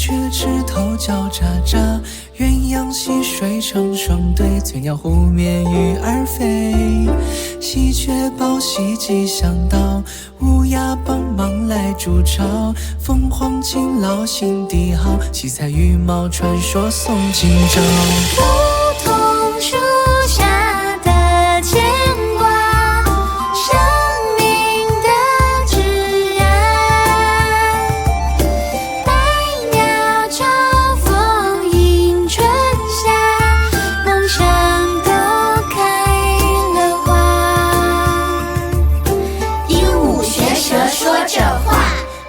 雀枝头叫喳喳，鸳鸯戏水成双对，翠鸟湖面鱼儿飞。喜鹊报喜吉祥到，乌鸦帮忙来筑巢。凤凰勤劳心地好，七彩羽毛传说送今朝。梧桐树下的牵挂，生命的挚爱。百鸟朝凤迎春夏，梦想都开了花。鹦鹉学舌说着话，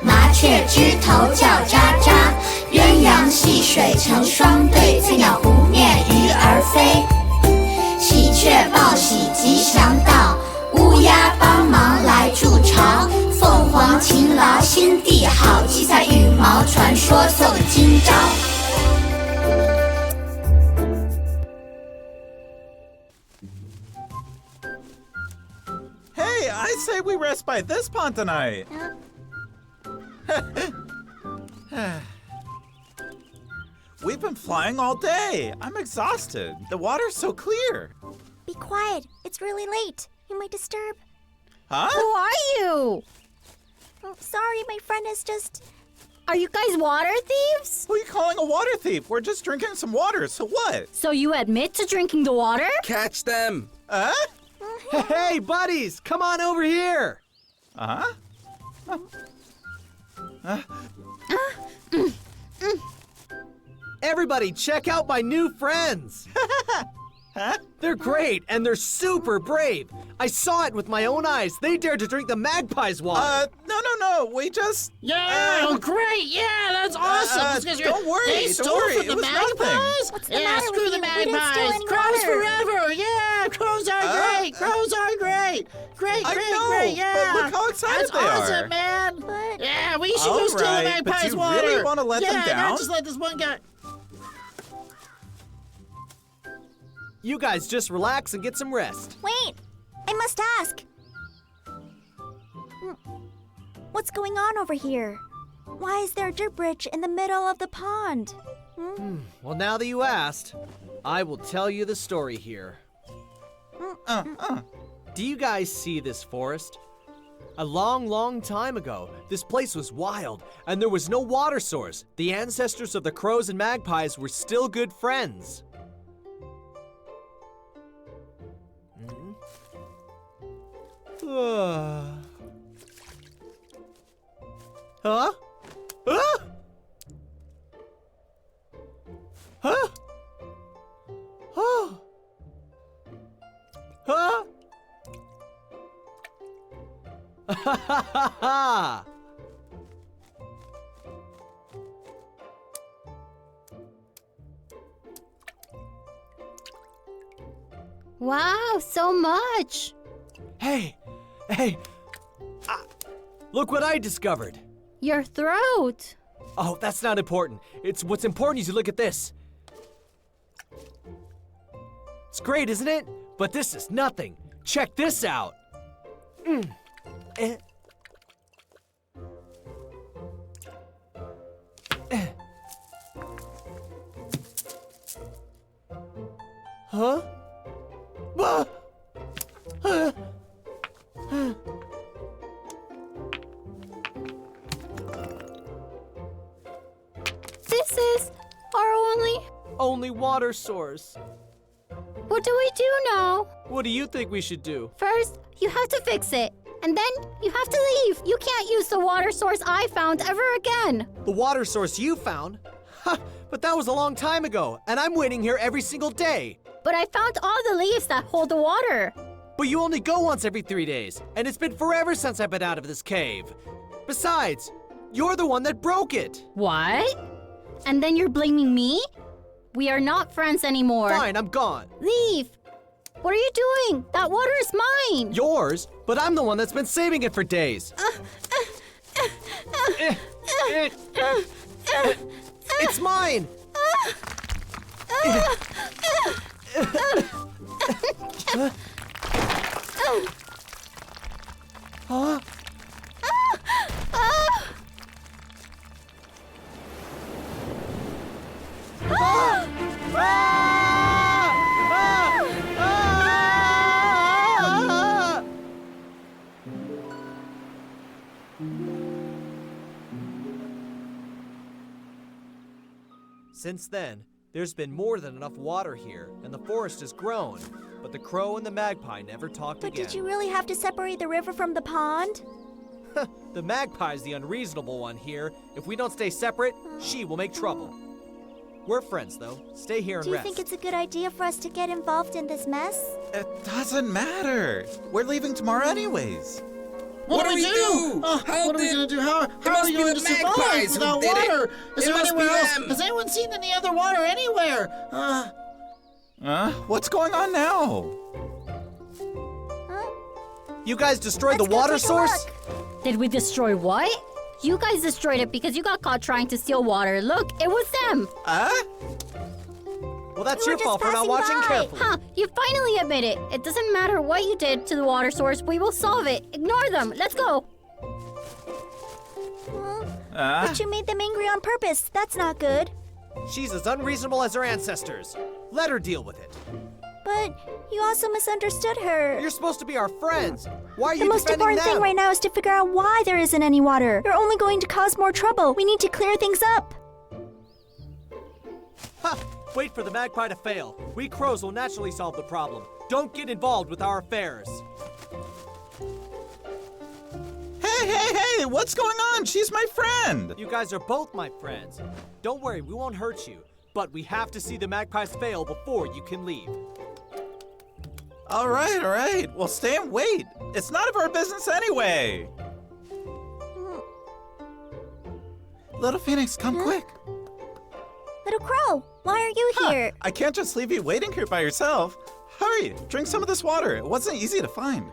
麻雀枝头叫喳喳，鸳鸯戏水成双对，翠鸟湖面鱼儿飞。喜鹊报喜吉祥到，乌鸦帮忙来筑巢。凤凰勤劳心地好，七彩羽毛传说送今朝。Hey, I say we rest by this pond tonight. We've been flying all day. I'm exhausted. The water's so clear. Be quiet. It's really late. You might disturb. Huh? Who are you? Oh, sorry, my friend is just... Are you guys water thieves? Who are you calling a water thief? We're just drinking some water, so what? So you admit to drinking the water? Catch them! Hey, buddies, come on over here. Uh-huh. Everybody, check out my new friends. Huh? They're great, and they're super brave. I saw it with my own eyes. They dared to drink the magpie's water. No. We just... Yeah, great. Yeah, that's awesome. Don't worry. They stole from the magpies? What's the Yeah, matter screw with the you? We didn't steal magpies. any Crows water. forever. Yeah, crows are great. Crows are great. Great. I know, Yeah. but look how excited that's they are. awesome, man. But... Yeah, we should All go steal the right, but magpies' you water. really wanna let them Yeah, down? not just let this one guy. You guys just relax and get some rest. Wait! I must ask. What's going on over here? Why is there a dirt bridge in the middle of the pond? Well, now that you asked, I will tell you the story here. Do you guys see this forest? A long time ago, this place was wild, and there was no water source. The ancestors of the crows and magpies were still good friends. Huh? Huh? Huh? Huh? Huh? Ha ha ha ha! Wow, so much. Hey! Look what I discovered! Your throat. Oh, that's not important. What's important is you look at this. It's great, isn't it? But this is nothing. Check this out. Huh? This is our Only water source. What do we do now? What do you think we should do? First, you have to fix it. And then you have to leave. You can't use the water source I found ever again. The water source you found? Ha! But that was a long time ago, and I'm waiting here every single day. But I found all the leaves that hold the water. But you only go once every 3 days, and it's been forever since I've been out of this cave. Besides, you're the one that broke it. What? And then you're blaming me? We are not friends anymore. Fine, I'm gone. Leave. What are you doing? That water is mine. Yours? But I'm the one that's been saving it for days. It's mine. Huh? Since then, there's been more than enough water here, and the forest has grown. But the crow and the magpie never talked But again. did you really have to separate the river from the pond? The magpie's the unreasonable one here. If we don't stay separate, she will make trouble. We're friends, though. Stay here and Do you rest. think it's a good idea for us to get involved in this mess? It doesn't matter. We're leaving tomorrow anyways. What do we do? What are we going to do? How are we going to survive without water? Is there anywhere else? Has anyone seen any other water anywhere? What's going on now? You guys destroyed Let's the water go take a source? look. Did we destroy what? You guys destroyed it because you got caught trying to steal water. Look, it was them. Well, that's We your were fault just for not watching passing by. carefully. Huh, you finally admit it. It doesn't matter what you did to the water source, we will solve it. Ignore them. Let's go. But you made them angry on purpose. That's not good. She's as unreasonable as her ancestors. Let her deal with it. But you also misunderstood her. You're supposed to be our friends. Why are The you most defending important them? thing right now is to figure out why there isn't any water. You're only going to cause more trouble. We need to clear things up. Ha! Wait for the magpie to fail. We crows will naturally solve the problem. Don't get involved with our affairs. Hey, what's going on? She's my friend. You guys are both my friends. Don't worry, we won't hurt you. But we have to see the magpies fail before you can leave. All right. Well, stay and wait. It's none of our business anyway. Little Phoenix, come quick. Little Crow, why are you here? I can't just leave you waiting here by yourself. Hurry, drink some of this water. It wasn't easy to find.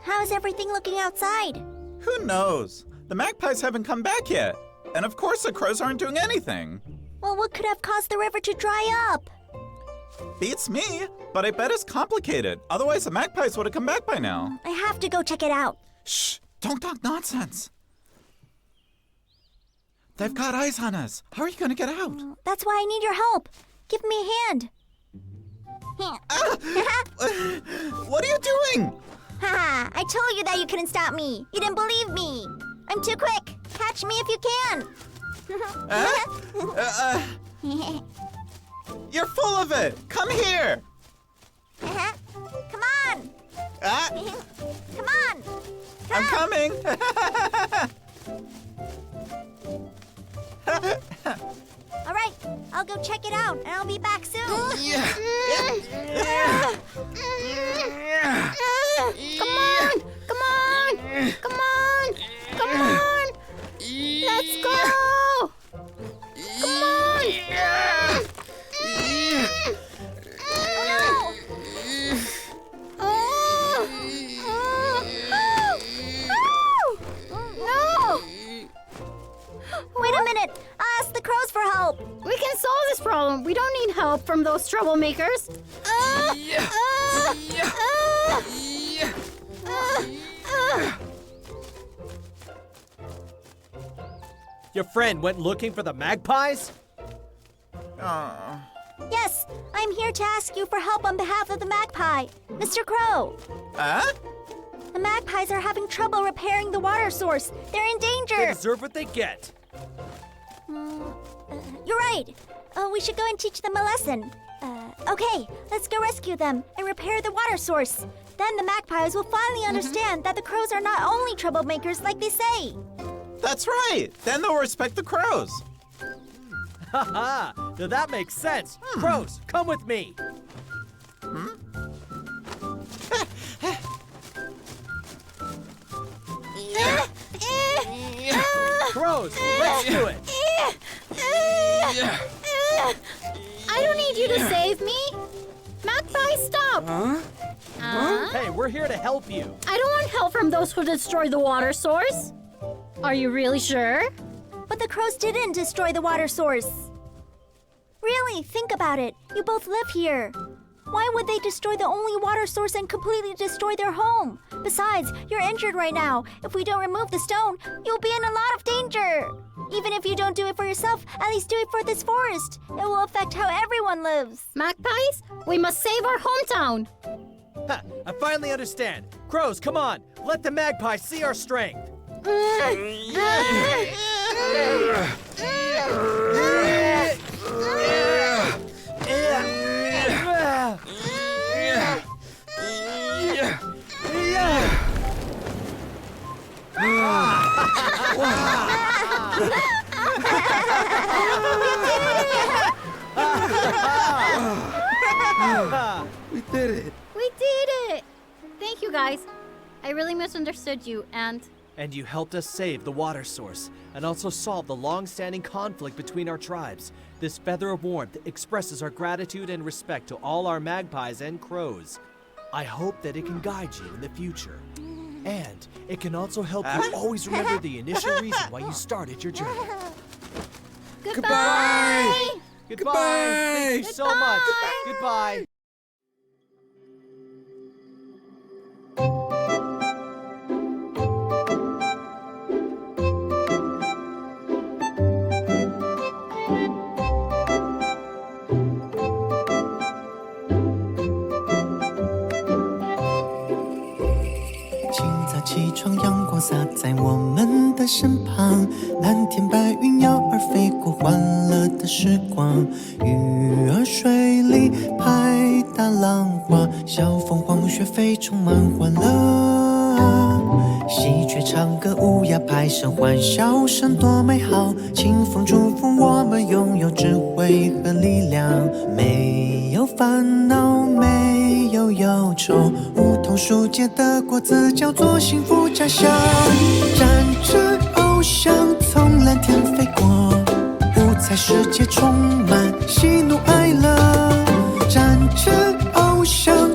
How is everything looking outside? Who knows? The magpies haven't come back yet. And of course the crows aren't doing anything. Well, what could have caused the river to dry up? Beats me, but I bet it's complicated. Otherwise the magpies would have come back by now. I have to go check it out. Shh, don't talk nonsense. They've got eyes on us. How are you gonna get out? That's why I need your help. Give me a hand. What are you doing? Haha, I told you that you couldn't stop me. You didn't believe me. I'm too quick. Catch me if you can. You're full of it. Come here. Come on. Ah, Come on. I'm coming. All right, I'll go check it out, and I'll be back soon. Come on. Let's go. Come on. No. Wait a minute. I'll ask the crows for help. We can solve this problem. We don't need help from those troublemakers. Your friend went looking for the magpies? Yes, I'm here to ask you for help on behalf of the magpie. Mr. Crow, the magpies are having trouble repairing the water source. They're in They danger. deserve what they get. You're right. We should go and teach them a lesson. Okay, let's go rescue them and repair the water source. Then the magpies will finally understand that the crows are not only troublemakers like they say. That's right. Then they'll respect the crows. Haha, now that makes sense. Crows, come with me. Crows, let's do it. I don't need you to save me. Magpie, stop. Hey, we're here to help you. I don't want help from those who destroyed the water source. Are you really sure? But the crows didn't destroy the water source. Really, think about it. You both live here. Why would they destroy the only water source and completely destroy their home? Besides, you're injured right now. If we don't remove the stone, you'll be in a lot of danger. Even if you don't do it for yourself, at least do it for this forest. It will affect how everyone lives. Magpies, we must save our hometown. Ha, I finally understand. Crows, come on. Let the magpies see our strength. We did it. We did it! Thank you guys. I really misunderstood you and you helped us save the water source, and also solve the long-standing conflict between our tribes. This feather of warmth expresses our gratitude and respect to all our magpies and crows. I hope that it can guide you in the future. And it can also help you always remember the initial reason why you started your journey. Goodbye! Goodbye! Thank you so much. Goodbye.起床，阳光洒在我们的身旁，蓝天白云鸟儿飞过，欢乐的时光。鱼儿水里拍打浪花，小凤凰学飞充满欢乐。喜鹊唱歌，乌鸦拍声，欢笑声多美好。清风祝福我们拥有智慧和力量，没有烦恼，没有忧愁，梧桐树结的果子叫做幸福家乡。展翅翱翔，从蓝天飞过，五彩世界充满喜怒哀乐。展翅翱翔，